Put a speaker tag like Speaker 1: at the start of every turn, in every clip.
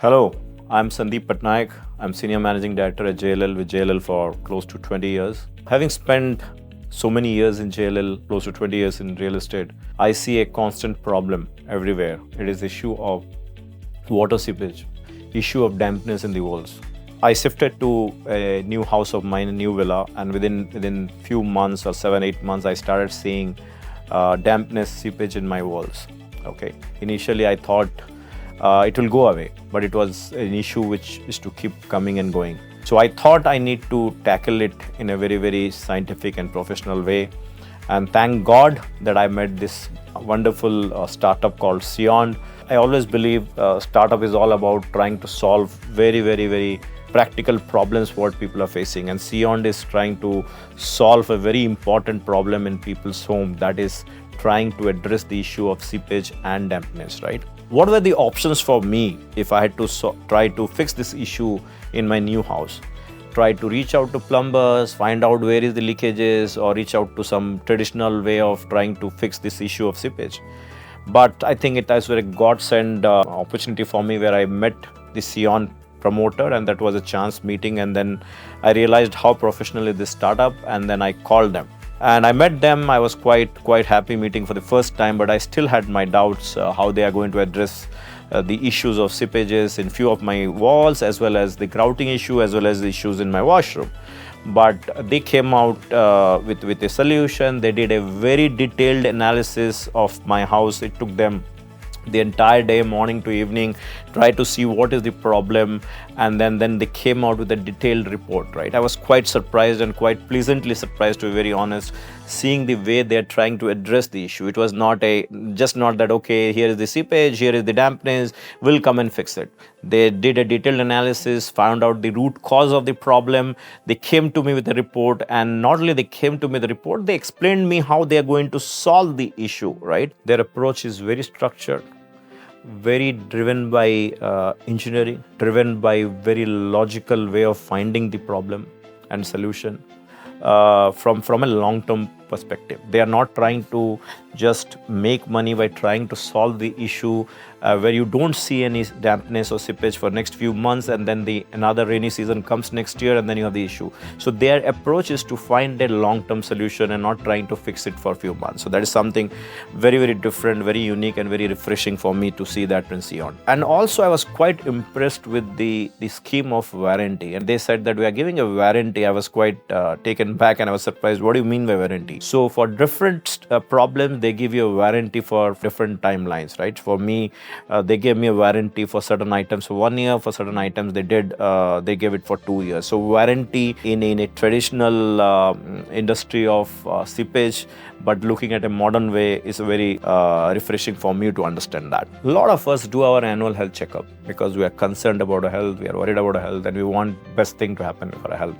Speaker 1: Hello, I'm Sandeep Patnaik. I'm Senior Managing Director at JLL with JLL for close to 20 years. Having spent so many years in JLL, close to 20 years in real estate, I see a constant problem everywhere. It is the issue of water seepage, issue of dampness in the walls. I shifted to a new house of mine, a new villa, and within few months or 7-8 months, I started seeing dampness, seepage in my walls. Okay. Initially, I thought it will go away, but it was an issue which is to keep coming and going. So I thought I need to tackle it in a very, very scientific and professional way. And thank God that I met this wonderful startup called Cyond. I always believe startup is all about trying to solve very, very, very practical problems what people are facing. And Cyond is trying to solve a very important problem in people's home, that is trying to address the issue of seepage and dampness, right? What were the options for me if I had to try to fix this issue in my new house? Try to reach out to plumbers, find out where is the leakages, or reach out to some traditional way of trying to fix this issue of seepage. But I think it was a godsend opportunity for me where I met the Cyond promoter, and that was a chance meeting, and then I realized how professional is this startup, and then I called them. And I met them. I was quite happy meeting for the first time, but I still had my doubts how they are going to address the issues of seepages in few of my walls, as well as the grouting issue, as well as the issues in my washroom. But they came out with a solution. They did a very detailed analysis of my house. It took them the entire day, morning to evening, try to see what is the problem, and then they came out with a detailed report, right? I was quite surprised and quite pleasantly surprised, to be very honest, seeing the way they're trying to address the issue. It was not that, okay, here is the seepage, here is the dampness, we'll come and fix it. They did a detailed analysis, found out the root cause of the problem. They came to me with a report, and not only they came to me with the report, they explained me how they are going to solve the issue, right? Their approach is very structured, very driven by engineering, driven by very logical way of finding the problem and solution from a long-term perspective. They are not trying to just make money by trying to solve the issue where you don't see any dampness or seepage for next few months, and then another rainy season comes next year, and then you have the issue. So their approach is to find a long-term solution and not trying to fix it for a few months. So that is something very, very different, very unique, and very refreshing for me to see that in Cyond. And also I was quite impressed with the scheme of warranty. And they said that we are giving a warranty. I was quite taken back, and I was surprised. What do you mean by warranty? So for different problems, they give you a warranty for different timelines, right? For me, they gave me a warranty for certain items for 1 year. For certain items, they gave it for 2 years. So warranty in a traditional industry of seepage, but looking at a modern way, is very refreshing for me to understand that. A lot of us do our annual health checkup because we are concerned about our health, we are worried about our health, and we want best thing to happen for our health.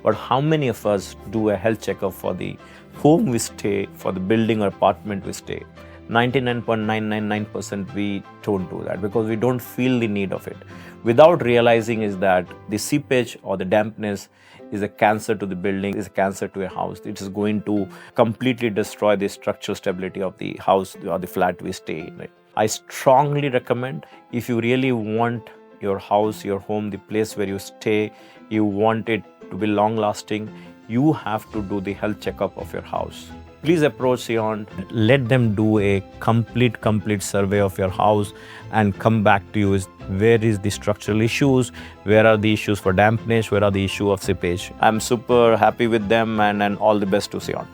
Speaker 1: But how many of us do a health checkup for the home we stay, for the building or apartment we stay? 99.999% we don't do that because we don't feel the need of it. Without realizing is that the seepage or the dampness is a cancer to the building, is a cancer to a house. It is going to completely destroy the structural stability of the house or the flat we stay in. Right? I strongly recommend, if you really want your house, your home, the place where you stay, you want it to be long lasting, you have to do the health checkup of your house. Please approach Cyond. Let them do a complete survey of your house and come back to you with where is the structural issues, where are the issues for dampness, where are the issue of seepage. I'm super happy with them, and all the best to Cyond.